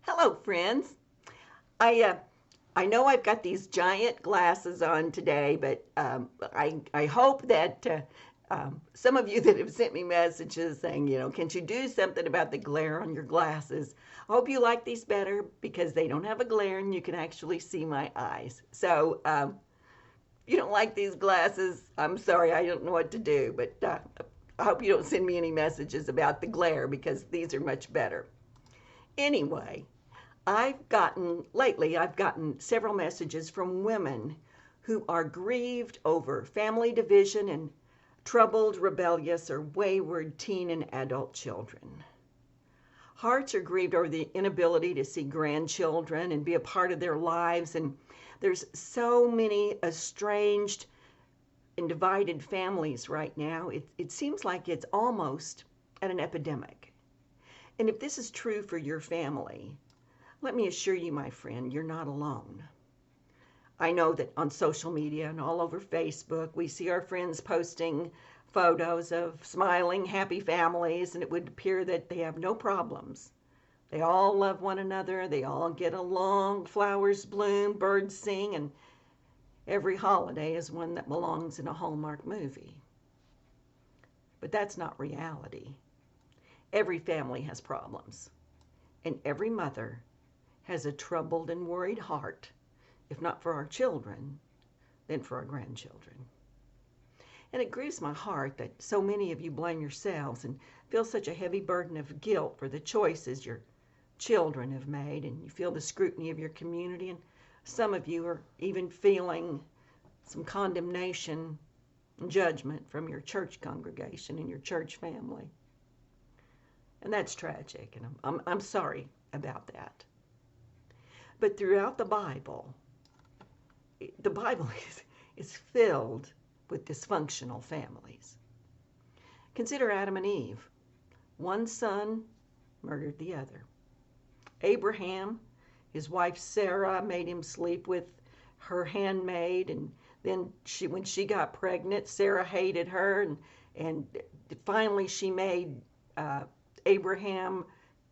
Hello, friends. I uh, I know I've got these giant glasses on today, but I hope that some of you that have sent me messages saying, can't you do something about the glare on your glasses? I hope you like these better because they don't have a glare and you can actually see my eyes. So if you don't like these glasses, I'm sorry, I don't know what to do, but I hope you don't send me any messages about the glare because these are much better. Anyway, I've gotten several messages from women who are grieved over family division and troubled, rebellious, or wayward teen and adult children. Hearts are grieved over the inability to see grandchildren and be a part of their lives. And there's so many estranged and divided families right now. It seems like it's almost at an epidemic. And if this is true for your family, let me assure you, my friend, you're not alone. I know that on social media and all over Facebook, we see our friends posting photos of smiling, happy families, and it would appear that they have no problems. They all love one another, they all get along, flowers bloom, birds sing, and every holiday is one that belongs in a Hallmark movie. But that's not reality. Every family has problems, and every mother has a troubled and worried heart, if not for our children, then for our grandchildren. And it grieves my heart that so many of you blame yourselves and feel such a heavy burden of guilt for the choices your children have made, and you feel the scrutiny of your community, and some of you are even feeling some condemnation and judgment from your church congregation and your church family. And that's tragic, and I'm sorry about that. But throughout the Bible is filled with dysfunctional families. Consider Adam and Eve. One son murdered the other. Abraham, his wife Sarah, made him sleep with her handmaid, and then when she got pregnant, Sarah hated her, and finally she made Abraham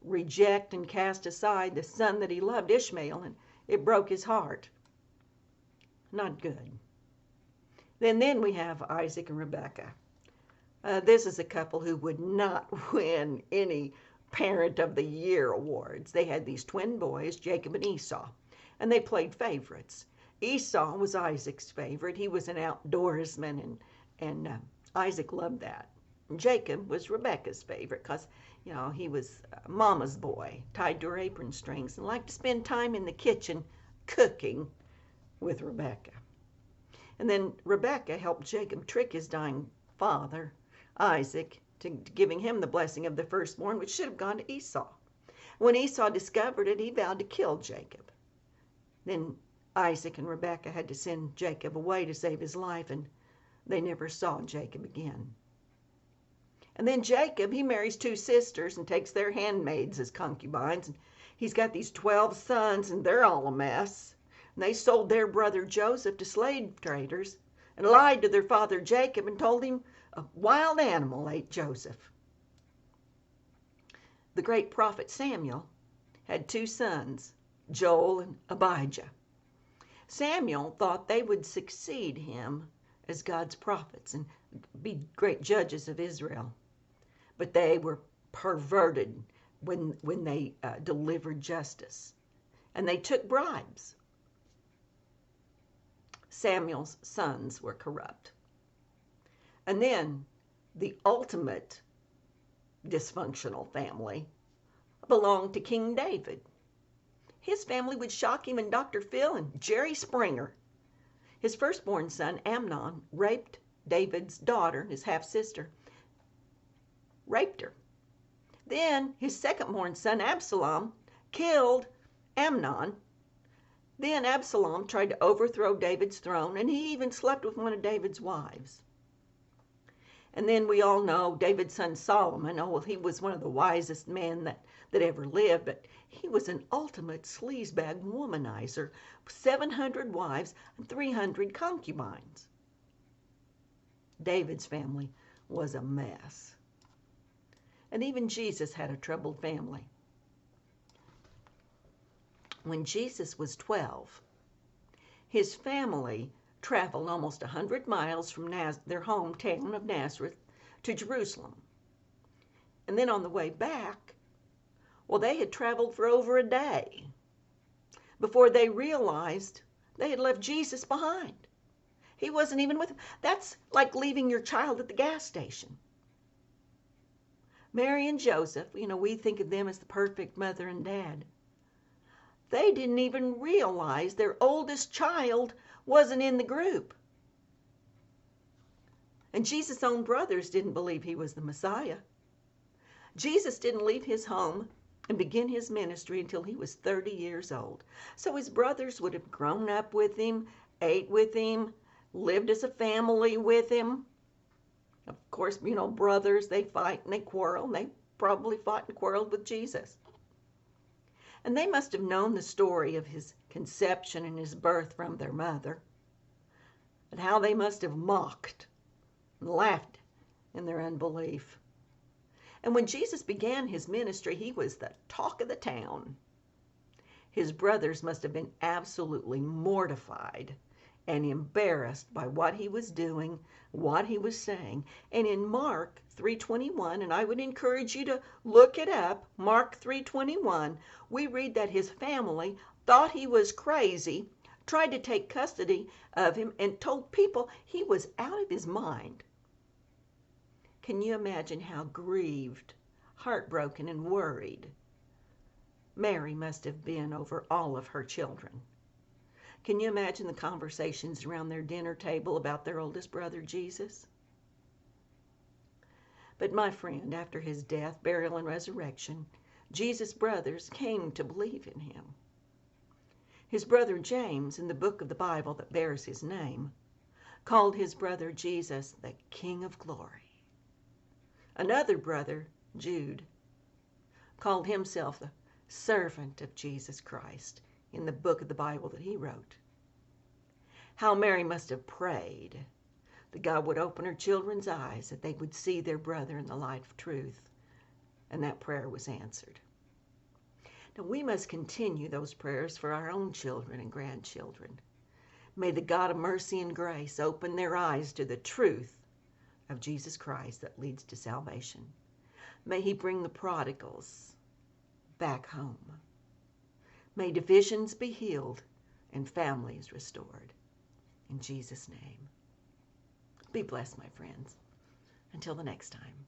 reject and cast aside the son that he loved, Ishmael, and it broke his heart. Not good. Then we have Isaac and Rebekah. This is a couple who would not win any Parent of the Year awards. They had these twin boys, Jacob and Esau, and they played favorites. Esau was Isaac's favorite. He was an outdoorsman, and Isaac loved that. Jacob was Rebekah's favorite because, he was mama's boy, tied to her apron strings, and liked to spend time in the kitchen cooking with Rebekah. And then Rebekah helped Jacob trick his dying father, Isaac, to giving him the blessing of the firstborn, which should have gone to Esau. When Esau discovered it, he vowed to kill Jacob. Then Isaac and Rebekah had to send Jacob away to save his life, and they never saw Jacob again. And then Jacob, he marries two sisters and takes their handmaids as concubines. And he's got these 12 sons, and they're all a mess. And they sold their brother Joseph to slave traders and lied to their father Jacob and told him a wild animal ate Joseph. The great prophet Samuel had two sons, Joel and Abijah. Samuel thought they would succeed him as God's prophets and be great judges of Israel. But they were perverted when they delivered justice. And they took bribes. Samuel's sons were corrupt. And then the ultimate dysfunctional family belonged to King David. His family would shock even Dr. Phil and Jerry Springer. His firstborn son, Amnon, raped David's daughter, his half-sister, raped her. Then his second-born son, Absalom, killed Amnon. Then Absalom tried to overthrow David's throne, and he even slept with one of David's wives. And then we all know David's son Solomon. Oh, well, he was one of the wisest men that ever lived, but he was an ultimate sleazebag womanizer, 700 wives and 300 concubines. David's family was a mess. And even Jesus had a troubled family. When Jesus was 12, his family traveled almost 100 miles from their hometown of Nazareth to Jerusalem. And then on the way back, well, they had traveled for over a day before they realized they had left Jesus behind. He wasn't even with them. That's like leaving your child at the gas station. Mary and Joseph, we think of them as the perfect mother and dad. They didn't even realize their oldest child wasn't in the group. And Jesus' own brothers didn't believe he was the Messiah. Jesus didn't leave his home and begin his ministry until he was 30 years old. So his brothers would have grown up with him, ate with him, lived as a family with him. Of course, brothers, they fight and they quarrel, and they probably fought and quarreled with Jesus. And they must have known the story of his conception and his birth from their mother, and how they must have mocked and laughed in their unbelief. And when Jesus began his ministry, he was the talk of the town. His brothers must have been absolutely mortified and embarrassed by what he was doing, what he was saying. And in Mark 3:21, and I would encourage you to look it up, Mark 3:21, we read that his family thought he was crazy, tried to take custody of him, and told people he was out of his mind. Can you imagine how grieved, heartbroken, and worried Mary must have been over all of her children? Can you imagine the conversations around their dinner table about their oldest brother, Jesus? But my friend, after his death, burial, and resurrection, Jesus' brothers came to believe in him. His brother James, in the book of the Bible that bears his name, called his brother Jesus the King of Glory. Another brother, Jude, called himself the servant of Jesus Christ in the book of the Bible that he wrote. How Mary must have prayed that God would open her children's eyes, that they would see their brother in the light of truth. And that prayer was answered. Now we must continue those prayers for our own children and grandchildren. May the God of mercy and grace open their eyes to the truth of Jesus Christ that leads to salvation. May he bring the prodigals back home. May divisions be healed and families restored. In Jesus' name. Be blessed, my friends. Until the next time.